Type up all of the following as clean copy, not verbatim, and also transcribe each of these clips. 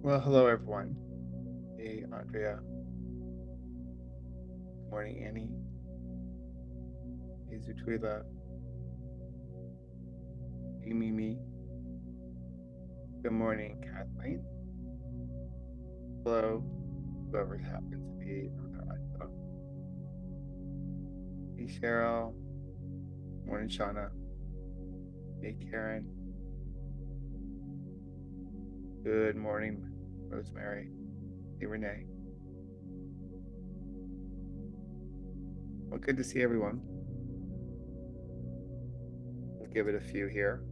Well, hello everyone. Hey, Andrea. Good morning, Annie. Hey, Zutwila. Hey, Mimi. Good morning, Kathleen. Hello, whoever happens to be on their iPhone. Hey, Cheryl. Morning, Shauna. Hey, Karen. Good morning, Rosemary. Hey, Renee. Well, good to see everyone. We'll give it a few here.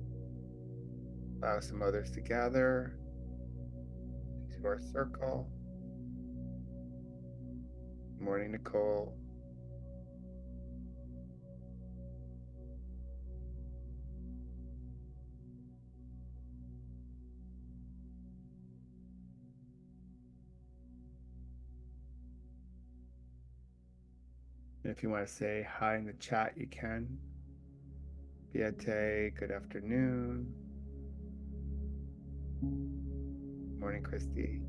Allow some others to gather into our circle. Good morning, Nicole. And if you want to say hi in the chat, you can. Biate, good afternoon. Morning, Christy.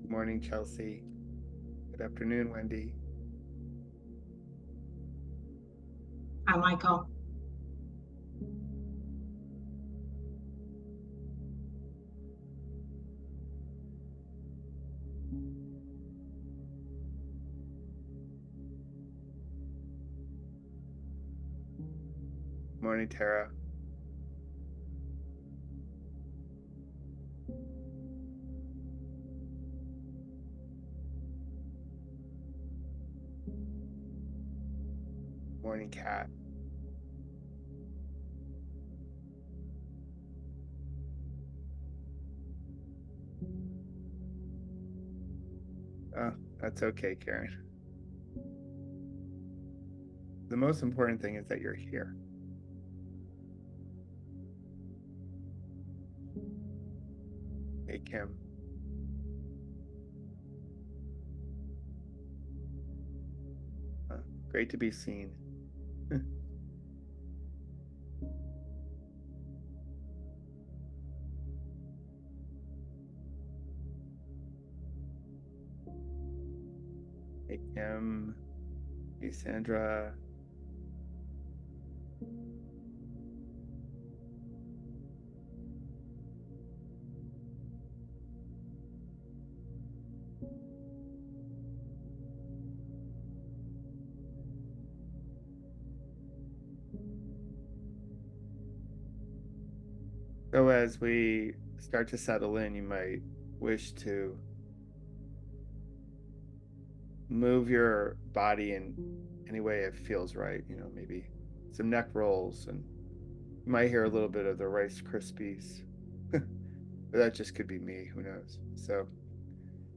Good morning, Chelsea. Good afternoon, Wendy. Hi, Michael. Good morning, Tara. Good morning, Kat. Oh, that's okay, Karen. The most important thing is that you're here. Hey, Kim. Great to be seen. Hey, Kim. Hey, Sandra. So as we start to settle in, you might wish to move your body in any way it feels right. Maybe some neck rolls, and you might hear a little bit of the Rice Krispies. But that just could be me, who knows? So,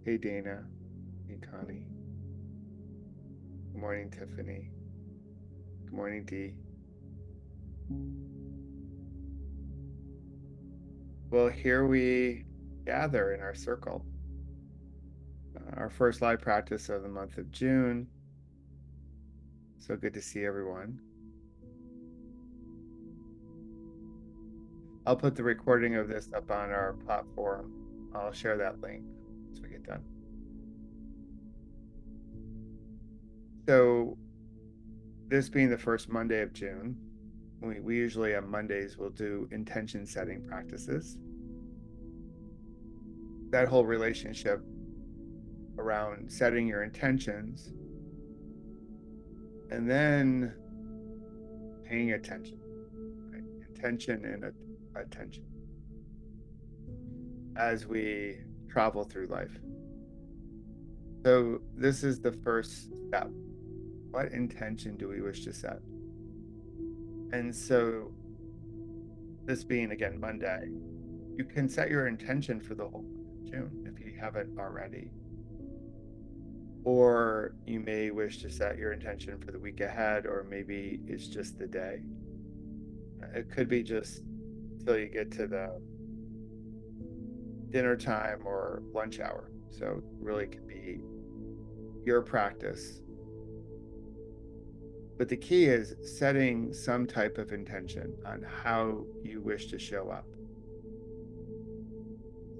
hey, Dana. Hey, Connie. Good morning, Tiffany. Good morning, Dee. Well, here we gather in our circle. Our first live practice of the month of June. So good to see everyone. I'll put the recording of this up on our platform. I'll share that link once we get done. So, this being the first Monday of June, we usually on Mondays we'll do intention setting practices. That whole relationship around setting your intentions and then paying attention, right? Intention and attention as we travel through life. So this is the first step. What intention do we wish to set? And so this being again Monday, you can set your intention for the whole month. June if you haven't already. Or you may wish to set your intention for the week ahead, or maybe it's just the day. It could be just till you get to the dinner time or lunch hour. So it really can be your practice. But the key is setting some type of intention on how you wish to show up.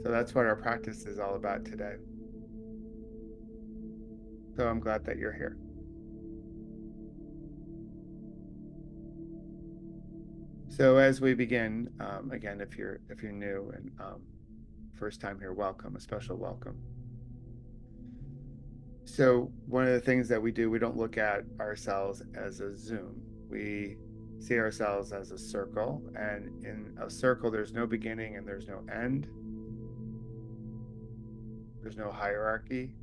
So that's what our practice is all about today. So I'm glad that you're here. So as we begin, again, if you're new and first time here, welcome, a special welcome. So one of the things that we do, we don't look at ourselves as a zoom. We see ourselves as a circle, and in a circle, there's no beginning and there's no end. There's no hierarchy.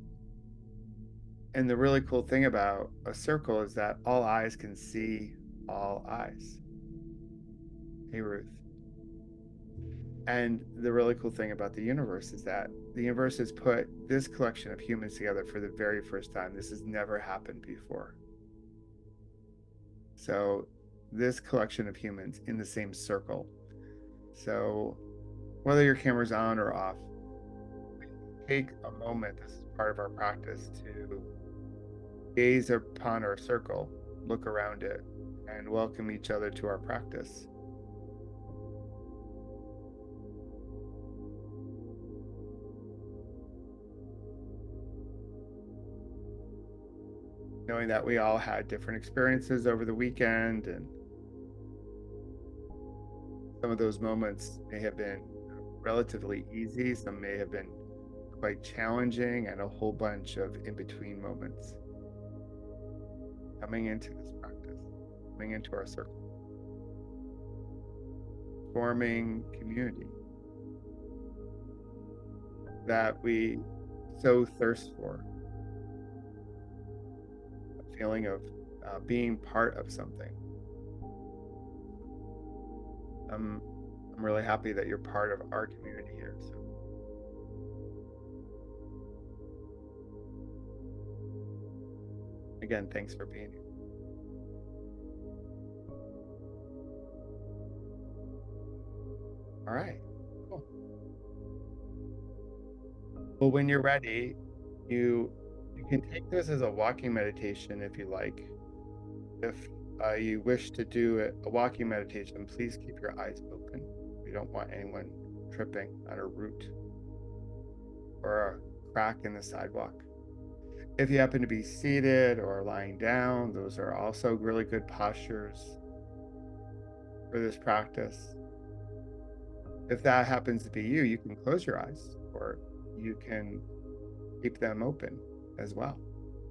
And the really cool thing about a circle is that all eyes can see all eyes. Hey, Ruth. And the really cool thing about the universe is that the universe has put this collection of humans together for the very first time. This has never happened before. So this collection of humans in the same circle. So whether your camera's on or off, take a moment, this is part of our practice, to gaze upon our circle, look around it, and welcome each other to our practice. Knowing that we all had different experiences over the weekend, and some of those moments may have been relatively easy, some may have been quite challenging, and a whole bunch of in-between moments. Coming into this practice, coming into our circle, forming community that we so thirst for, a feeling of being part of something. I'm really happy that you're part of our community here. So again, thanks for being here. All right, cool. Well, when you're ready, you can take this as a walking meditation if you like. If you wish to do a walking meditation, please keep your eyes open. We don't want anyone tripping on a root or a crack in the sidewalk. If you happen to be seated or lying down, those are also really good postures for this practice. If that happens to be you, you can close your eyes or you can keep them open as well.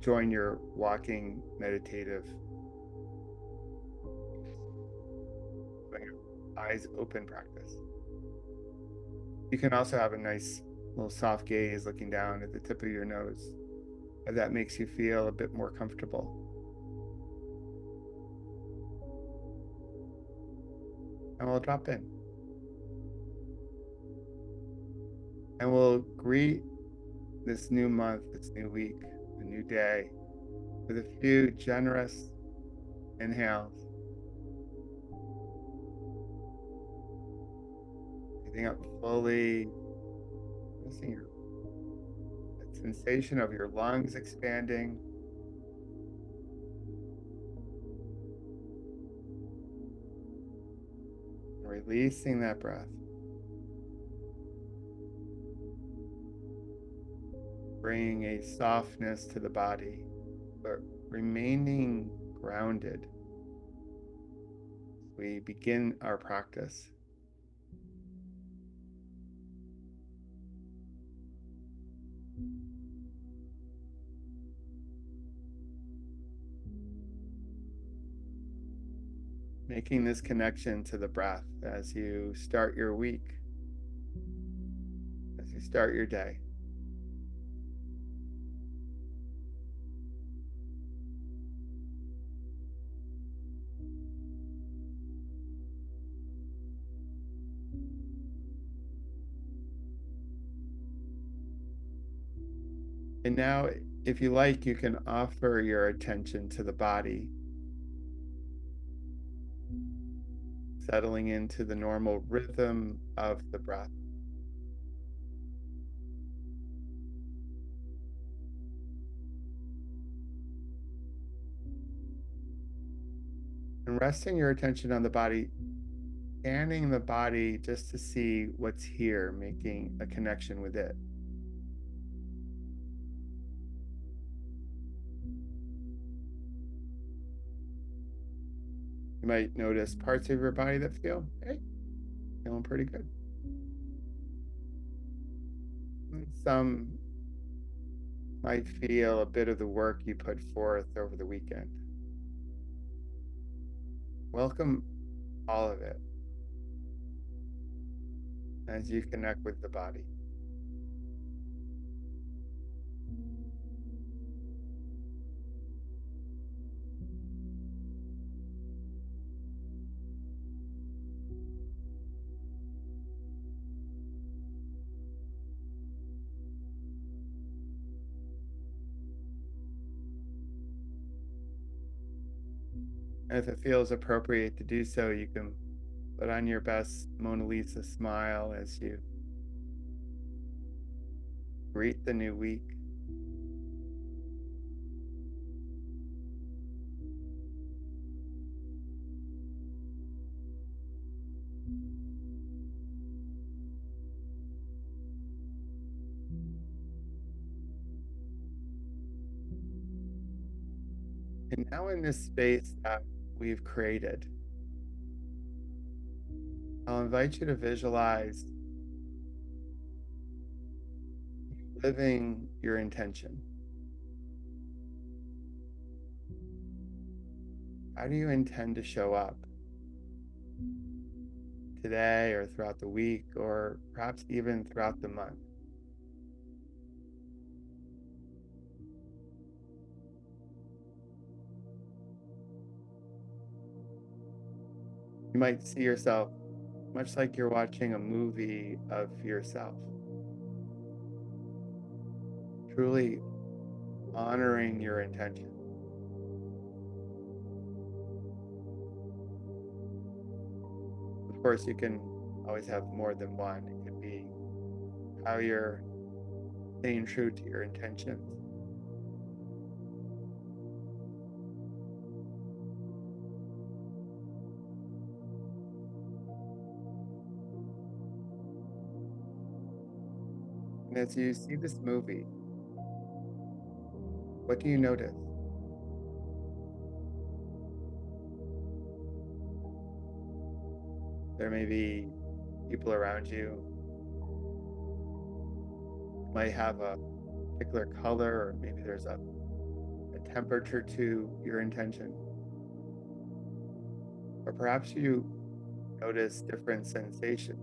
Join your walking meditative eyes open practice. You can also have a nice little soft gaze looking down at the tip of your nose, if that makes you feel a bit more comfortable. And we'll drop in. And we'll greet this new month, this new week, a new day, with a few generous inhales. Breathing up fully, noticing your sensation of your lungs expanding. And releasing that breath. Bringing a softness to the body, but remaining grounded. We begin our practice. Making this connection to the breath as you start your week, as you start your day. And now, if you like, you can offer your attention to the body, settling into the normal rhythm of the breath. And resting your attention on the body, scanning the body just to see what's here, making a connection with it. You might notice parts of your body that feel, hey, feeling pretty good. And some might feel a bit of the work you put forth over the weekend. Welcome all of it as you connect with the body. And if it feels appropriate to do so, you can put on your best Mona Lisa smile as you greet the new week. And now, in this space that we've created, I'll invite you to visualize living your intention. How do you intend to show up today or throughout the week or perhaps even throughout the month? You might see yourself much like you're watching a movie of yourself, truly honoring your intention. Of course, you can always have more than one. It could be how you're staying true to your intentions. And as you see this movie, what do you notice? There may be people around you who might have a particular color, or maybe there's a temperature to your intention. Or perhaps you notice different sensations.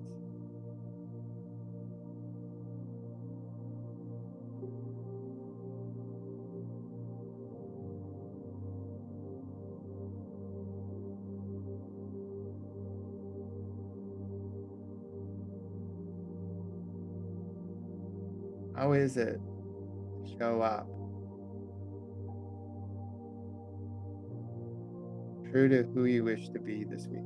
How is it to show up true to who you wish to be this week?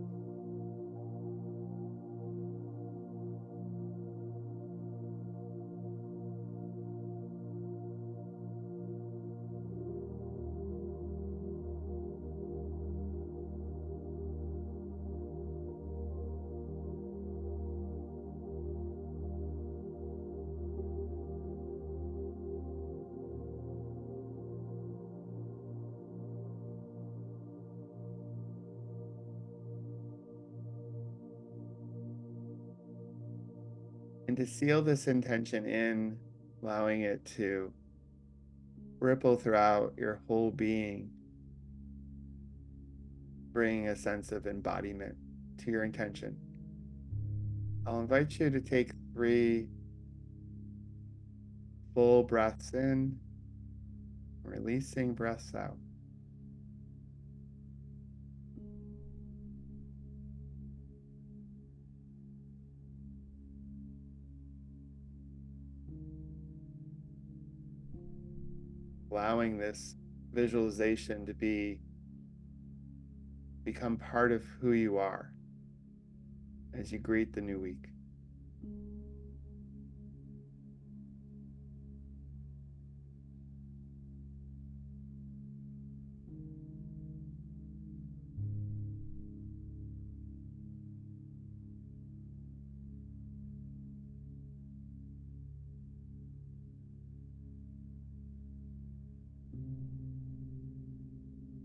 And to seal this intention in, allowing it to ripple throughout your whole being, bringing a sense of embodiment to your intention. I'll invite you to take 3 full breaths in, releasing breaths out. allowing this visualization to become part of who you are as you greet the new week.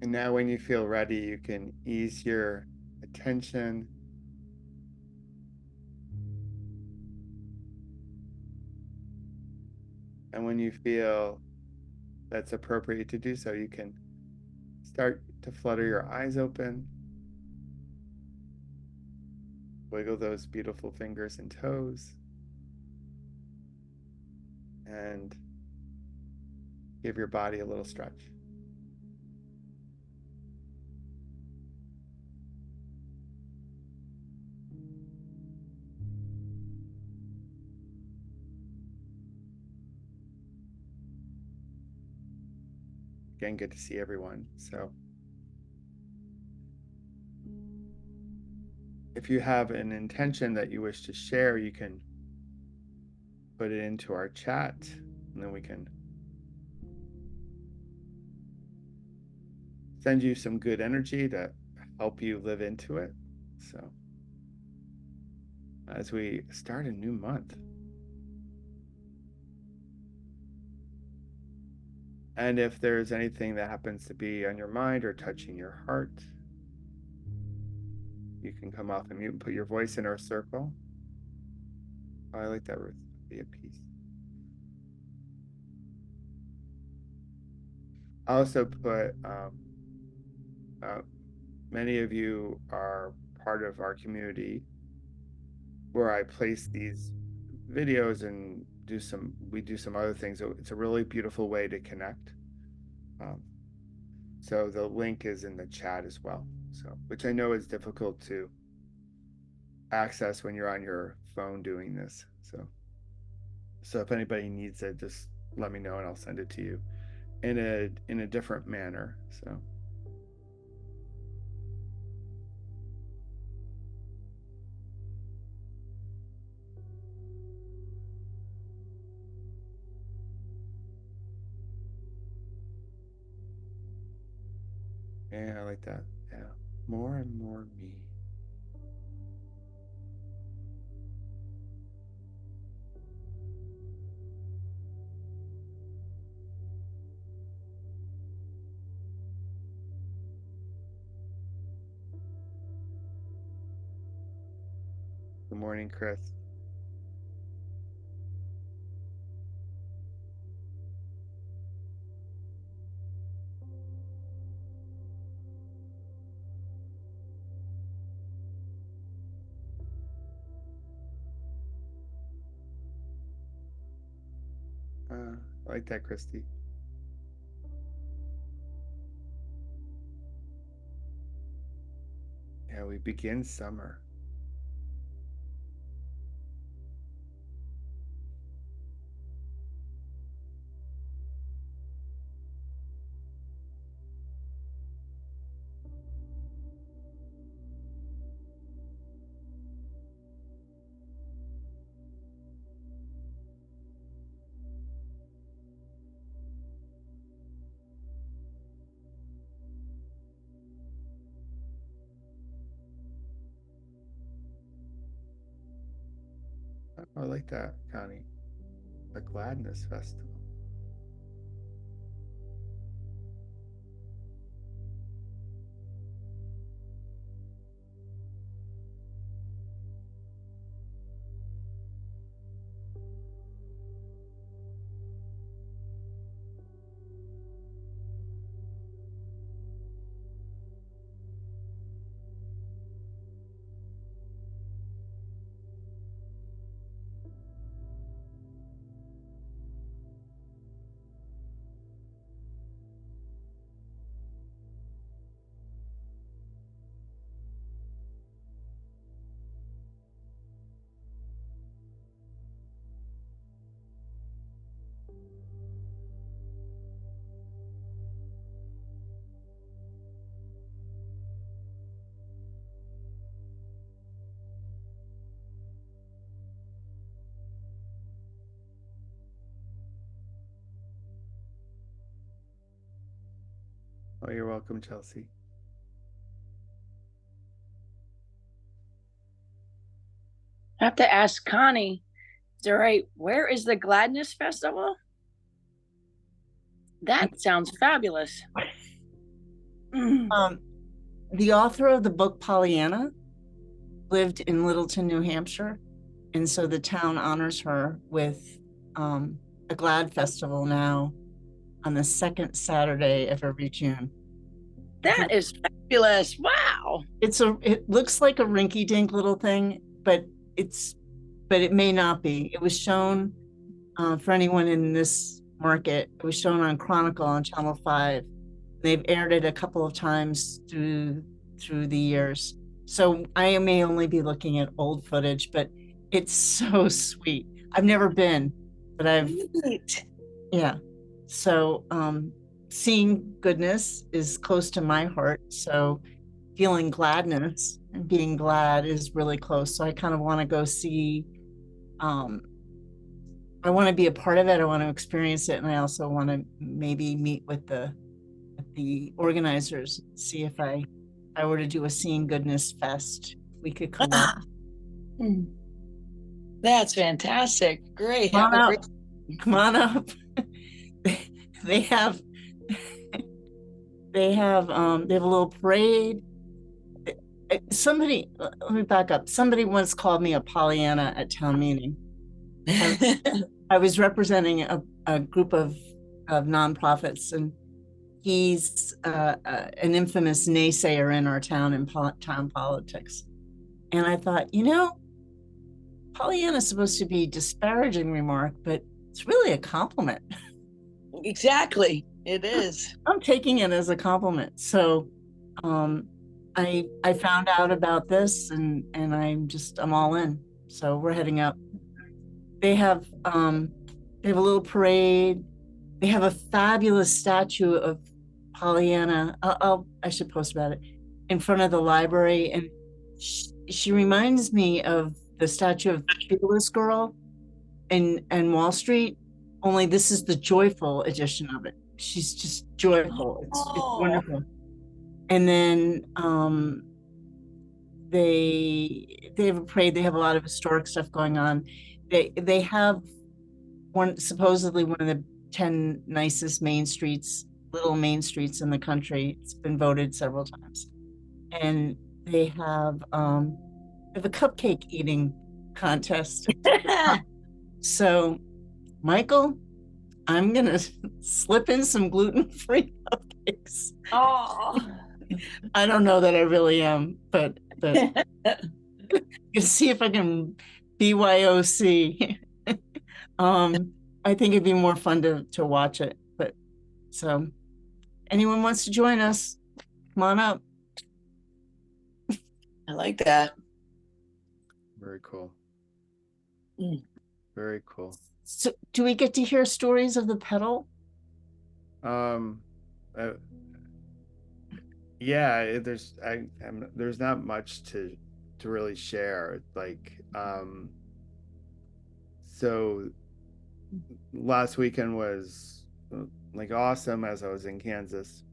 And now, when you feel ready, you can ease your attention and when you feel that's appropriate to do so, you can start to flutter your eyes open, wiggle those beautiful fingers and toes, and give your body a little stretch. Again, good to see everyone. So if you have an intention that you wish to share, you can put it into our chat, and then we can send you some good energy to help you live into it. So as we start a new month, and if there's anything that happens to be on your mind or touching your heart, you can come off and mute and put your voice in our circle. Oh, I like that, Ruth. Be at peace. I also put uh, many of you are part of our community where I place these videos and we do some other things. So it's a really beautiful way to connect. Um, so the link is in the chat as well. So, which I know is difficult to access when you're on your phone doing this. So if anybody needs it, just let me know and I'll send it to you in a different manner. So yeah, I like that. Yeah. More and more me. Good morning, Chris. I like that, Christy. Yeah, we begin summer. Oh, I like that, Connie. The Gladness Festival. Oh, you're welcome, Chelsea. I have to ask Connie, is it right? Where is the Gladness Festival? That sounds fabulous. Um, the author of the book Pollyanna lived in Littleton, New Hampshire, and so the town honors her with a Glad Festival now on the second Saturday of every June. That is fabulous. Wow. It looks like a rinky-dink little thing, but it may not be. It was shown for anyone in this market. It was shown on Chronicle on Channel 5. They've aired it a couple of times through the years. So I may only be looking at old footage, but it's so sweet. I've never been, but yeah. So seeing goodness is close to my heart. So feeling gladness and being glad is really close. So I kind of want to go see, I want to be a part of it. I want to experience it. And I also want to maybe meet with the organizers, see if I were to do a Seeing Goodness Fest, we could come up. That's fantastic. Great. Come on up. Come on up. They have a little parade. Somebody, let me back up. Somebody once called me a Pollyanna at town meeting. I was representing a group of nonprofits, and he's an infamous naysayer in our town and town politics. And I thought, Pollyanna is supposed to be a disparaging remark, but it's really a compliment. Exactly. It is. I'm taking it as a compliment. So I found out about this and I'm all in. So we're heading up. They have a little parade. They have a fabulous statue of Pollyanna. I should post about it in front of the library, and she reminds me of the statue of Fearless Girl in Wall Street. Only this is the joyful edition of it. She's just joyful. It's wonderful. And then they have a parade. They have a lot of historic stuff going on. They have supposedly one of the 10 nicest little main streets in the country. It's been voted several times. And they have a cupcake eating contest. So, Michael, I'm gonna slip in some gluten-free cupcakes. Oh, I don't know that I really am, but you see if I can BYOC. I think it'd be more fun to watch it. But so, anyone wants to join us, come on up. I like that. Very cool. Mm. Very cool. So, do we get to hear stories of the pedal? Yeah, there's not much to really share. Like, so last weekend was like awesome as I was in Kansas.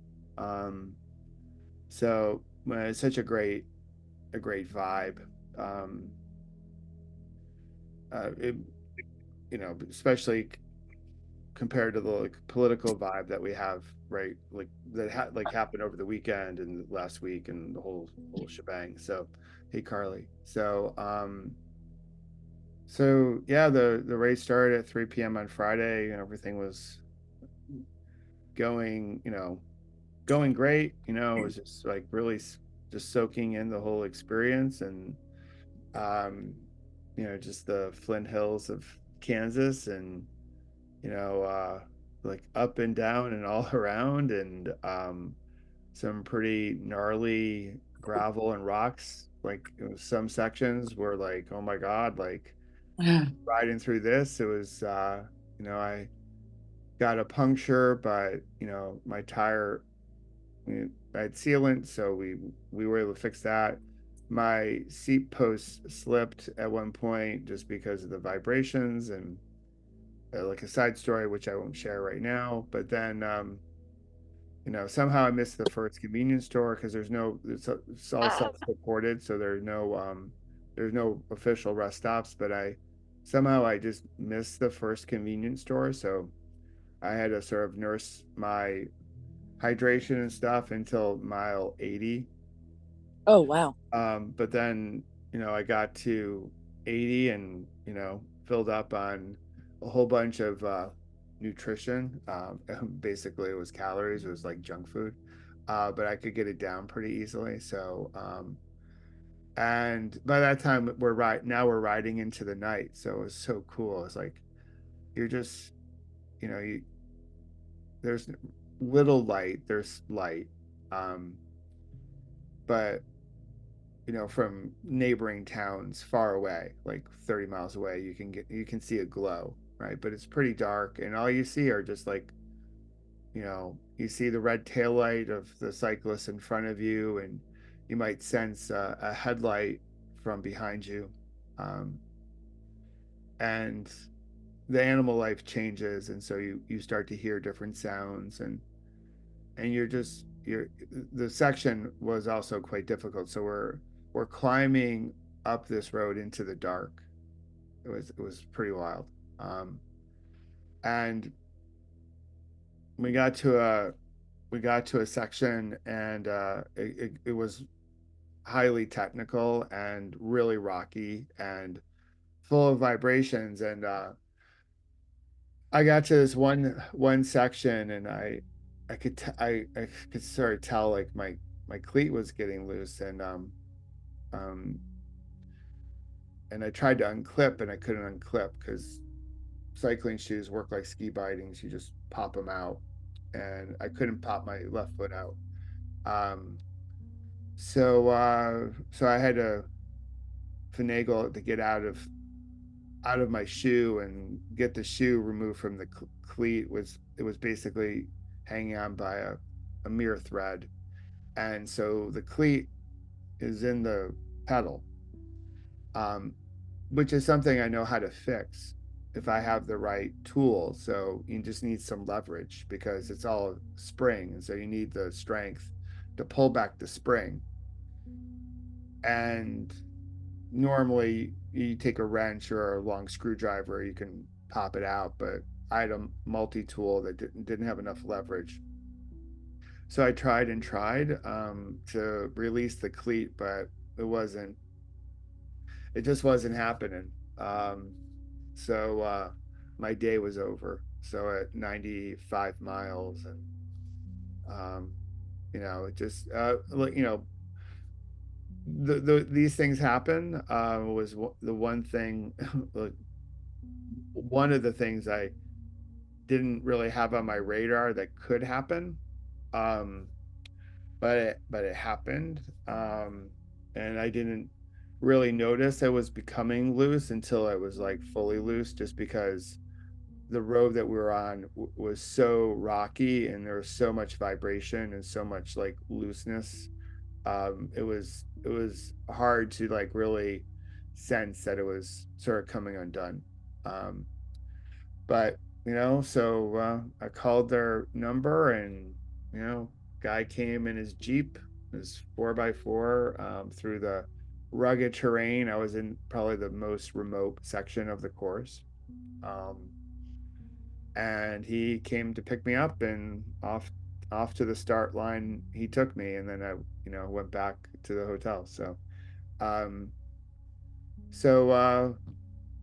So it's such a great vibe. It, especially compared to the political vibe that we have, right? Like that happened over the weekend and last week and the whole shebang. So, hey Carly. So yeah, the race started at 3 p.m. on Friday and everything was going great. It was just like really just soaking in the whole experience and just the Flint Hills of Kansas and like up and down and all around and some pretty gnarly gravel and rocks. Like some sections were like, oh my God, like riding through this, it was I got a puncture, but my tire, I had sealant, so we were able to fix that. My seat post slipped at one point just because of the vibrations and like a side story, which I won't share right now. But then, somehow I missed the first convenience store because it's all self-supported, so there's no official rest stops, but I just missed the first convenience store, so I had to sort of nurse my hydration and stuff until mile 80. Oh, wow. But then, I got to 80 and, filled up on a whole bunch of nutrition. Basically, it was calories, it was like junk food. But I could get it down pretty easily. So, and by that time, we're riding into the night. So it was so cool. It's like, you're just, there's little light, there's light. Um, but from neighboring towns far away, like 30 miles away, you can see a glow, right? But it's pretty dark, and all you see are just like, you see the red taillight of the cyclist in front of you, and you might sense a headlight from behind you, um, and the animal life changes, and so you start to hear different sounds, and the section was also quite difficult, so we're climbing up this road into the dark. It was pretty wild. And we got to a section, and it was highly technical and really rocky and full of vibrations, and I got to this one section, and I could sort of tell like my cleat was getting loose, um and I tried to unclip, and I couldn't unclip because cycling shoes work like ski bindings. You just pop them out, and I couldn't pop my left foot out. Um, so I had to finagle to get out of my shoe and get the shoe removed from the cleat. It was basically hanging on by a mere thread, and so the cleat is in the pedal, um, which is something I know how to fix if I have the right tool. So you just need some leverage because it's all spring, and so you need the strength to pull back the spring. And normally you take a wrench or a long screwdriver, you can pop it out, but I had a multi-tool that didn't have enough leverage. So I tried and tried to release the cleat, but it wasn't, it just wasn't happening. Um, so my day was over. So at 95 miles, and it just these things happen. Was the one thing, like, one of the things I didn't really have on my radar that could happen. Um, but it happened, and I didn't really notice I was becoming loose until I was like fully loose, just because the road that we were on was so rocky, and there was so much vibration and so much like looseness. It was hard to like really sense that it was sort of coming undone. Um, but so I called their number, and guy came in his Jeep, his 4x4, through the rugged terrain. I was in probably the most remote section of the course. Um, and he came to pick me up, and off to the start line he took me, and then I went back to the hotel. Um so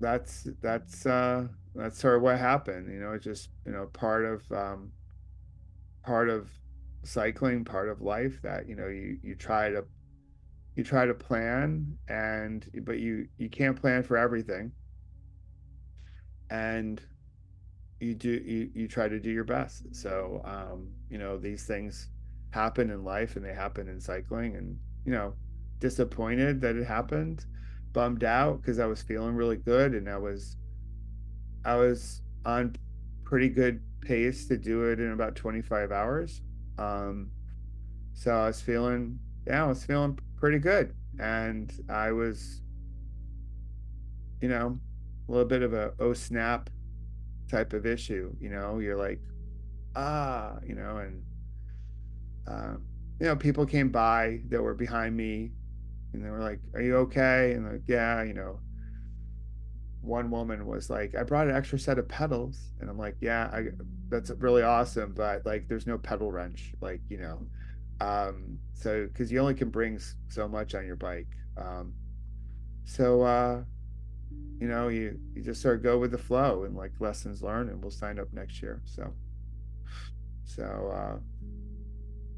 that's sort of what happened. It's just part of cycling, part of life, that you try to plan, but you can't plan for everything, and you try to do your best. So these things happen in life, and they happen in cycling, and disappointed that it happened, bummed out because I was feeling really good, and I was on pretty good pace to do it in about 25 hours. So I was feeling pretty good, and I was a little bit of a oh snap type of issue. You're like, and You know, people came by that were behind me, and they were like, "Are you okay?" And like, "Yeah," you know. One woman was like, "I brought an extra set of pedals," and I'm like, "Yeah, that's really awesome, but like, there's no pedal wrench, like, you know." So because you only can bring so much on your bike. So you know, you just sort of go with the flow and like lessons learned, and we'll sign up next year. So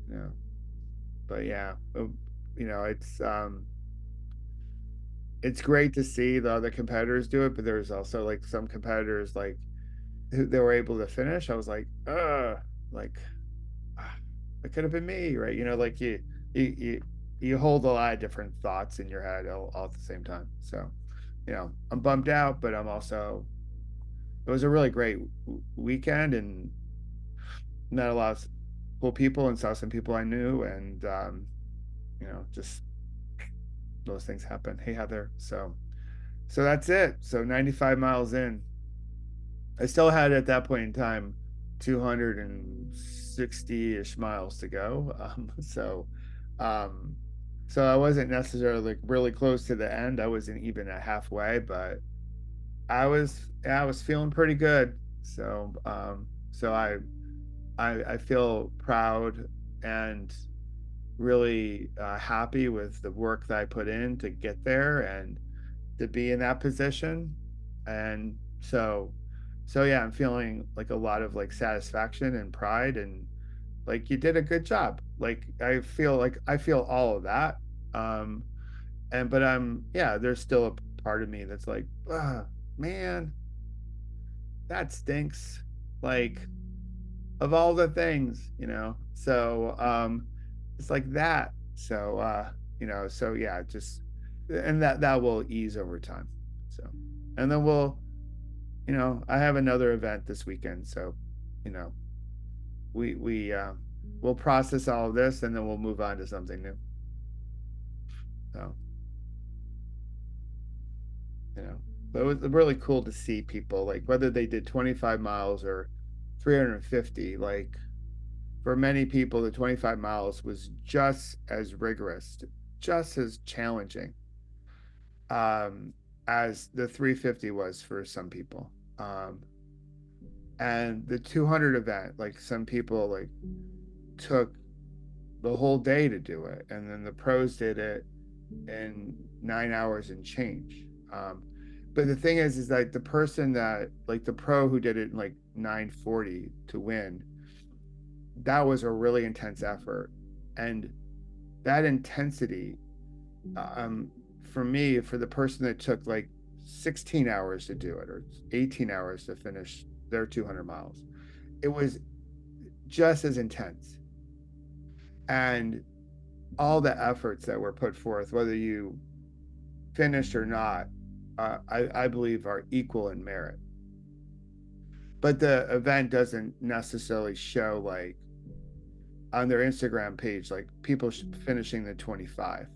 you know, but yeah, you know, it's great to see the other competitors do it, but there's also like some competitors like who they were able to finish. I was like, ah, it could have been me, right? You know, like you you you hold a lot of different thoughts in your head all at the same time. So, you know, I'm bummed out, but I'm also it was a really great weekend and met a lot of cool people and saw some people I knew, and you know, just those things happen. Hey Heather, so that's it. So 95 miles in, I still had at that point in time 260-ish miles to go. Um, so I wasn't necessarily like really close to the end. I wasn't even at halfway, but I was feeling pretty good. So I feel proud and really happy with the work that I put in to get there and to be in that position. And so yeah, I'm feeling like a lot of like satisfaction and pride and like you did a good job. Like I feel all of that. Um and but yeah, there's still a part of me that's like, man, that stinks. Like of all the things, you know. So it's like that. So you know, so yeah, just and that will ease over time. So and then we'll, you know, I have another event this weekend, so you know, we we'll process all of this and then we'll move on to something new. So, you know, but it was really cool to see people like whether they did 25 miles or 350, like for many people, the 25 miles was just as rigorous, just as challenging um, as the 350 was for some people. And the 200 event, like some people like took the whole day to do it, and then the pros did it in 9 hours and change. But the thing is like the person that like the pro who did it in like 9:40 to win, that was a really intense effort, and that intensity um, for me, for the person that took like 16 hours to do it or 18 hours to finish their 200 miles, it was just as intense. And all the efforts that were put forth, whether you finished or not, I believe are equal in merit. But the event doesn't necessarily show like on their Instagram page, like people finishing the 25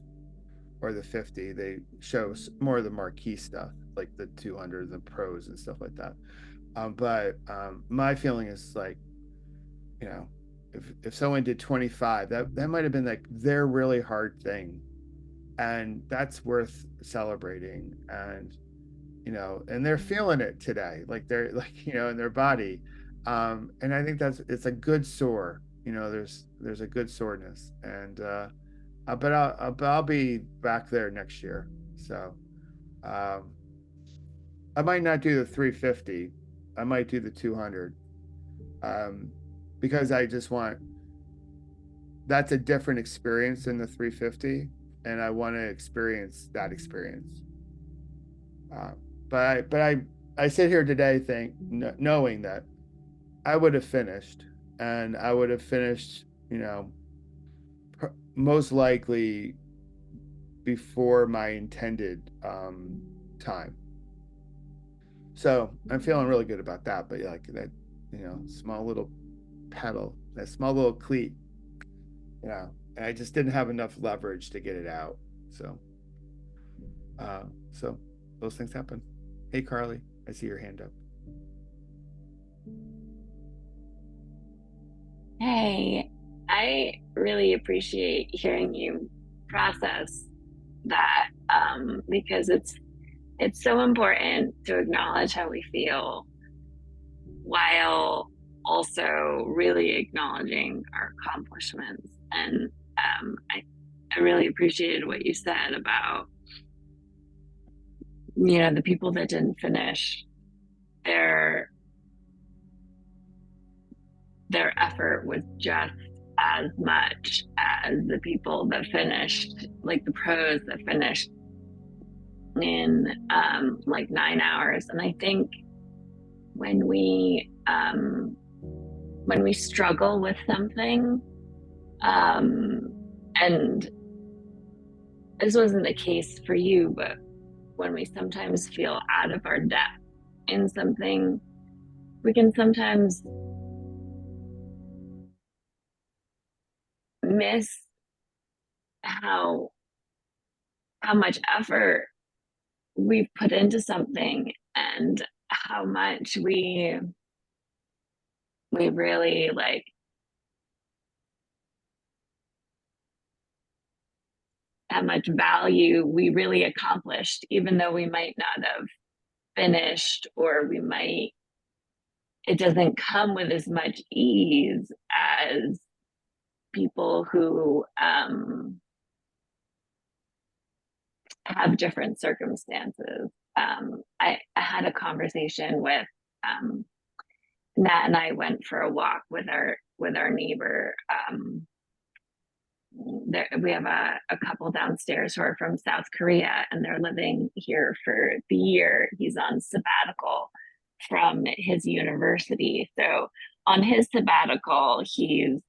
or the 50. They show more of the marquee stuff, like the 200, the pros and stuff like that. But my feeling is like, you know, if someone did 25, that might have been like their really hard thing, and that's worth celebrating. And you know, and they're feeling it today, like they're like, you know, in their body. And I think it's a good sore. You know, there's a good soreness, and but I'll be back there next year. So um, I might not do the 350. I might do the 200 um, because I just want that's a different experience than the 350, and I want to experience that experience. Uh, but I sit here today knowing that I would have finished, and I would have finished, you know, most likely before my intended time. So I'm feeling really good about that. But like that, you know, small little pedal, that small little cleat, you know, and I just didn't have enough leverage to get it out. So those things happen. Hey, Carly, I see your hand up. Hey, I really appreciate hearing you process that, because it's so important to acknowledge how we feel while also really acknowledging our accomplishments. And I really appreciated what you said about, the people that didn't finish, their their effort was just as much as the people that finished, like the pros that finished in like 9 hours. And I think when we struggle with something, and this wasn't the case for you, but when we sometimes feel out of our depth in something, we can sometimes miss how much effort we've put into something, and how much we really, like, how much value we really accomplished, even though we might not have finished, or it doesn't come with as much ease as people who have different circumstances. I had a conversation with Nat, and I went for a walk with our neighbor. We have a couple downstairs who are from South Korea, and they're living here for the year. He's on sabbatical from his university. So on his sabbatical, he's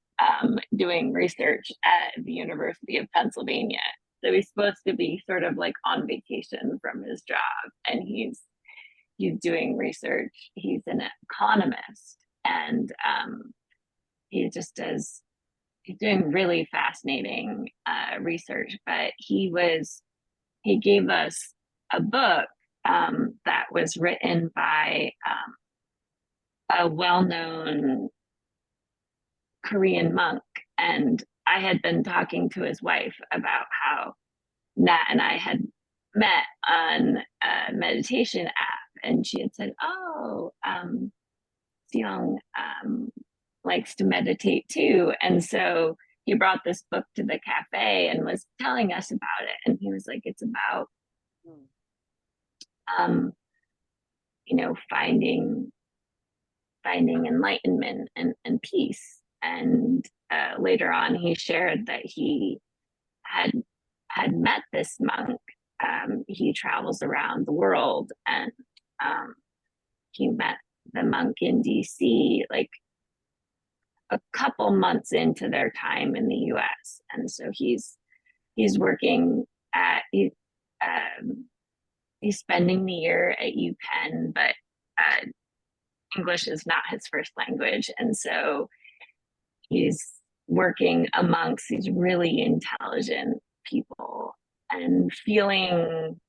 doing research at the University of Pennsylvania. So he's supposed to be sort of like on vacation from his job, and he's doing research. He's an economist, and he just does. He's doing really fascinating research. But he gave us a book that was written by a well-known Korean monk, and I had been talking to his wife about how Nat and I had met on a meditation app, and she had said, "Oh, Seong likes to meditate too," and so he brought this book to the cafe and was telling us about it, and he was like, "It's about, finding enlightenment and peace." And later on, he shared that he had met this monk. He travels around the world, and he met the monk in DC like a couple months into their time in the US. And so he's working at he's spending the year at UPenn, but English is not his first language, and so he's working amongst these really intelligent people and feeling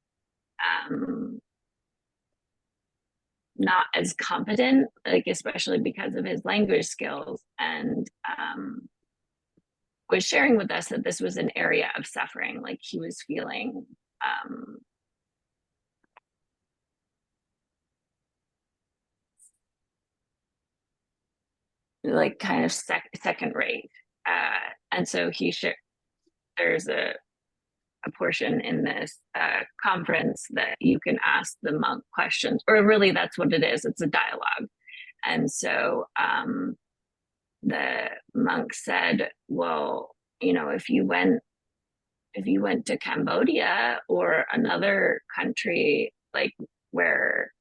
not as competent, like, especially because of his language skills, and was sharing with us that this was an area of suffering. Like, he was feeling like kind of second rate, and so there's a portion in this conference that you can ask the monk questions, or really that's what it is. It's a dialogue. And so the monk said, well, if you went to Cambodia or another country, like, where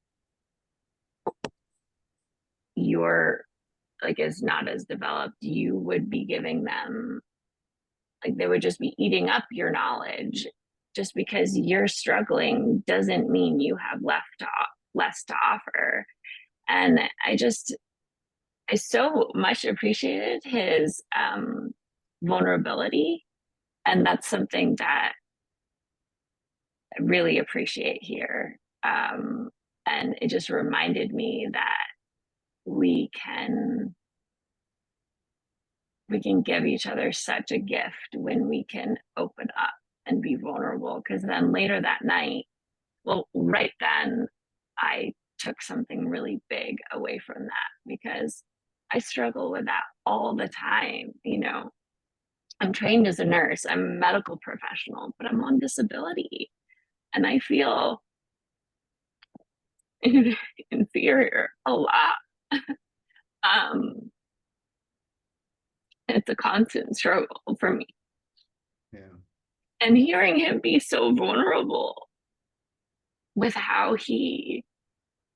you're like is not as developed, you would be giving them, like, they would just be eating up your knowledge. Just because you're struggling doesn't mean you have less to offer. And I so much appreciated his vulnerability, and that's something that I really appreciate here. And it just reminded me that we can we can give each other such a gift when we can open up and be vulnerable. Because then later that night, well, right then, I took something really big away from that because I struggle with that all the time. You know, I'm trained as a nurse, I'm a medical professional, but I'm on disability and I feel inferior a lot. Um, it's a constant struggle for me. Yeah. And hearing him be so vulnerable with how he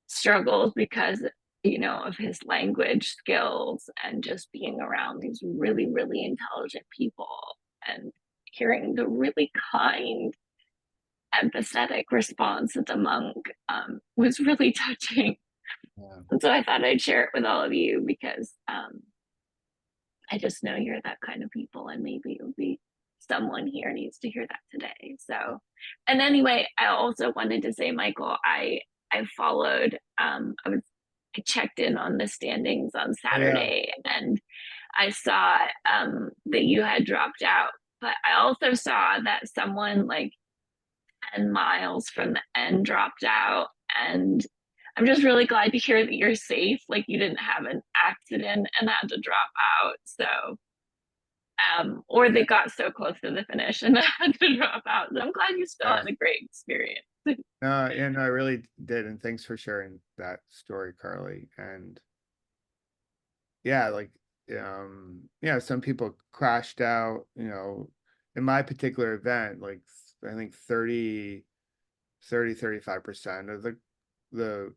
struggles because, you know, of his language skills and just being around these really, really intelligent people and hearing the really kind, empathetic response of the monk was really touching. Yeah. And so I thought I'd share it with all of you because I just know you're that kind of people, and maybe it'll be someone here needs to hear that today. So, and anyway, I also wanted to say, Michael, I followed, I checked in on the standings on Oh, yeah. Saturday, and I saw that you had dropped out, but I also saw that someone like 10 miles from the end dropped out, and I'm just really glad to hear that you're safe, like you didn't have an accident and had to drop out. So or they got so close to the finish and had to drop out. So I'm glad you still Yeah. had a great experience. No, yeah, no, I really did. And thanks for sharing that story, Carly. And yeah, like, yeah, some people crashed out, in my particular event, like I think 35% of the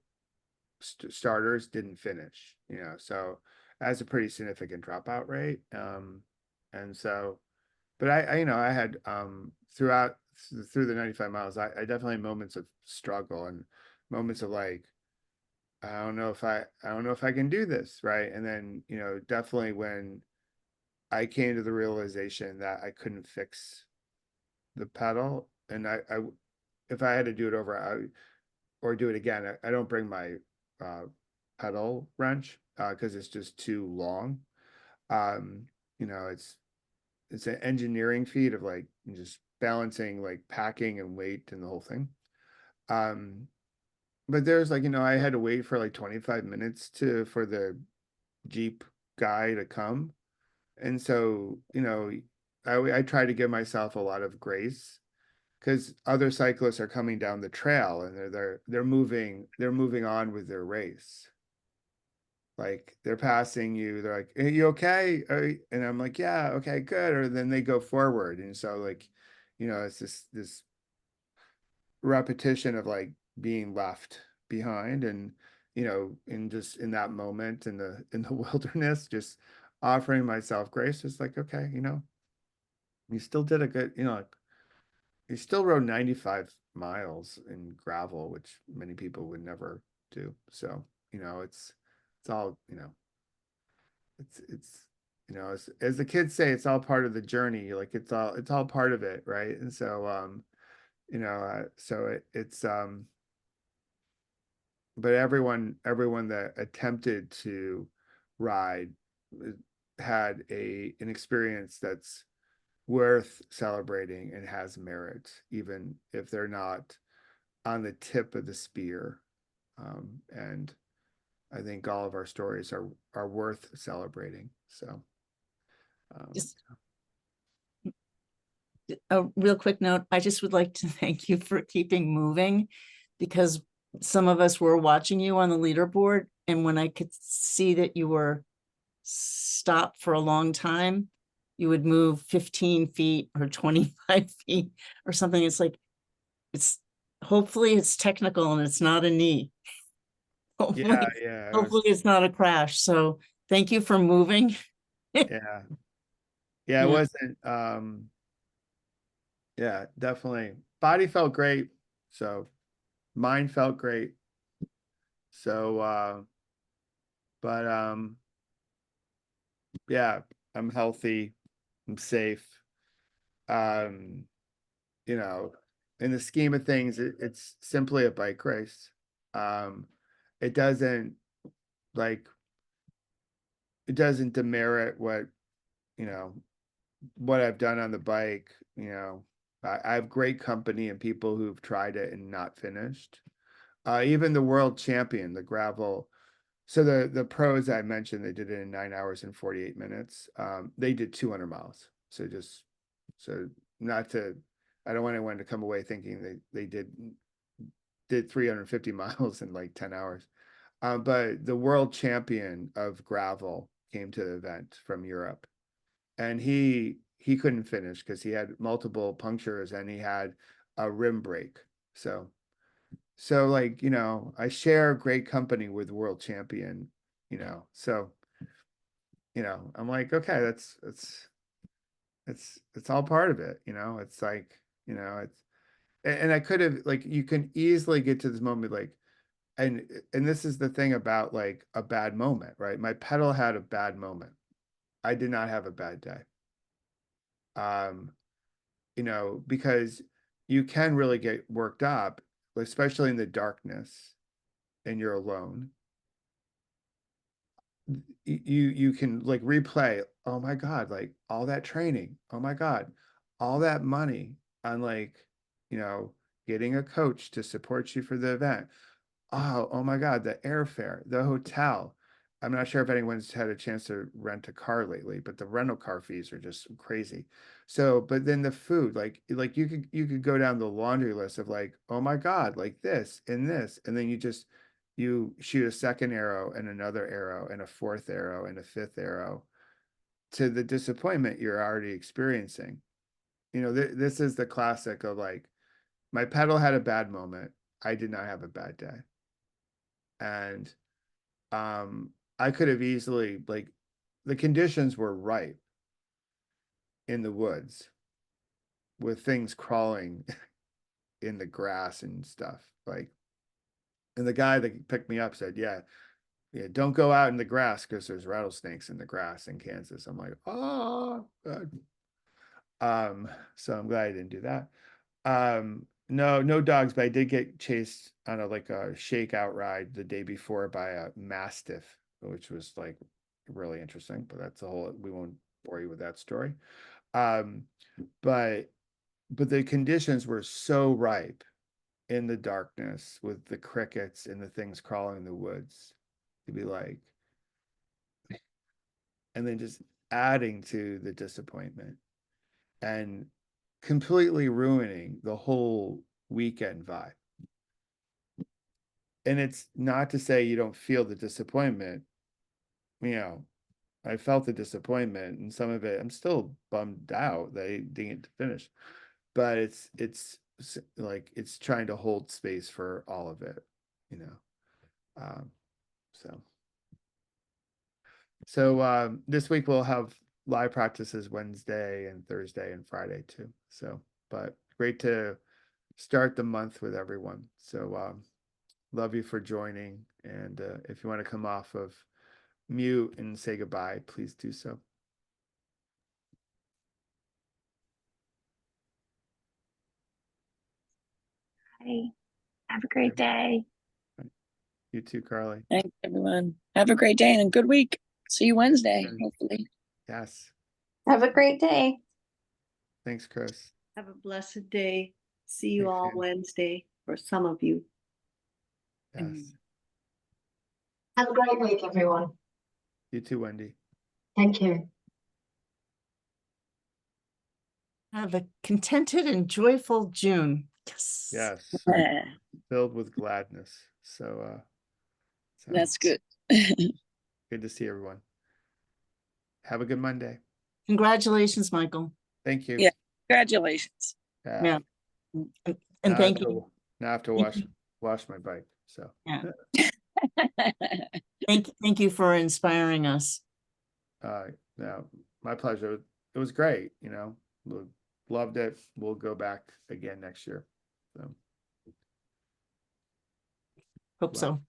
starters didn't finish, so that's a pretty significant dropout rate. And so, but I had throughout through the 95 miles, I definitely had moments of struggle and moments of like, I don't know if I can do this, right? And then, definitely when I came to the realization that I couldn't fix the pedal, and if I had to do it over, or do it again, I don't bring my uh, pedal wrench because it's just too long. Um, it's an engineering feat of like just balancing like packing and weight and the whole thing. Um, but there's like, I had to wait for like 25 minutes for the Jeep guy to come. And so, I try to give myself a lot of grace because other cyclists are coming down the trail and they're moving on with their race. Like they're passing you, they're like, "Are you okay?" And I'm like, "Yeah, okay, good." Or then they go forward, and so like, it's this repetition of like being left behind, and in just in that moment in the wilderness, just offering myself grace, just like, okay, you still did a good, like, you still rode 95 miles in gravel, which many people would never do. So, it's all, it's as the kids say, it's all part of the journey. Like it's all part of it, right? And so so it's but everyone that attempted to ride had an experience that's worth celebrating and has merit, even if they're not on the tip of the spear. And I think all of our stories are worth celebrating. So Just a real quick note, I just would like to thank you for keeping moving, because some of us were watching you on the leaderboard, and when I could see that you were stopped for a long time, you would move 15 feet or 25 feet or something. It's like, hopefully it's technical and it's not a knee. yeah, Hopefully, yeah, hopefully it's not a crash. So thank you for moving. yeah, yeah. It Yeah. wasn't. Yeah, definitely. Body felt great, so mind felt great. So, but yeah, I'm healthy, I'm safe. Um, you know, in the scheme of things, it's simply a bike race. Um, it doesn't like it doesn't demerit what you know, what I've done on the bike, you know, I have great company and people who've tried it and not finished. Even the world champion, the gravel. So the pros I mentioned, they did it in 9 hours and 48 minutes. They did 200 miles. So just so not to, I don't want anyone to come away thinking they did 350 miles in like 10 hours. But the world champion of gravel came to the event from Europe, and he couldn't finish because he had multiple punctures and he had a rim break. So like, you know, I share great company with world champion, you know. So, you know, I'm like, okay, it's all part of it, you know. It's like, you know, it's and I could have like you can easily get to this moment like and this is the thing about like a bad moment, right? My pedal had a bad moment. I did not have a bad day. You know, because you can really get worked up, especially in the darkness and you're alone. You can like replay, oh my God, like all that training, oh my God, all that money on like, you know, getting a coach to support you for the event. Oh my God, the airfare, the hotel. I'm not sure if anyone's had a chance to rent a car lately, but the rental car fees are just crazy. So, but then the food, like you could go down the laundry list of like, oh my God, like this, and then you shoot a second arrow and another arrow and a fourth arrow and a fifth arrow to the disappointment you're already experiencing. You know, this is the classic of like, my pedal had a bad moment. I did not have a bad day. And I could have easily like the conditions were ripe in the woods with things crawling in the grass and stuff. Like, and the guy that picked me up said, yeah, don't go out in the grass because there's rattlesnakes in the grass in Kansas. I'm like, oh, God. So I'm glad I didn't do that. No dogs, but I did get chased on a like a shakeout ride the day before by a mastiff, which was like really interesting. But that's a whole. We won't bore you with that story. Um, but the conditions were so ripe in the darkness with the crickets and the things crawling in the woods to be like, and then just adding to the disappointment and completely ruining the whole weekend vibe. And it's not to say you don't feel the disappointment. You know, I felt the disappointment and some of it, I'm still bummed out that I didn't get to finish. But it's like it's trying to hold space for all of it, you know. Um, this week we'll have live practices Wednesday and Thursday and Friday too. So, but great to start the month with everyone. So, love you for joining. And if you want to come off of mute and say goodbye, please do so. Bye. Have a great day. You too, Carly. Thanks, everyone. Have a great day and a good week. See you Wednesday, hopefully. Yes. Have a great day. Thanks, Chris. Have a blessed day. See you Thank all you. Wednesday, or some of you. Yes. Have a great week, everyone. You too, Wendy. Thank you. Have a contented and joyful June. Yes. Yes. Yeah, Filled with gladness. So, that's good. good to see everyone. Have a good Monday. Congratulations, Michael. Thank you. Yeah. Congratulations. Yeah. And Now I thank have to- you. Now I have to wash my bike. So Yeah. Thank you for inspiring us. no, my pleasure. It was great, you know. Loved it. We'll go back again next year. So Hope so.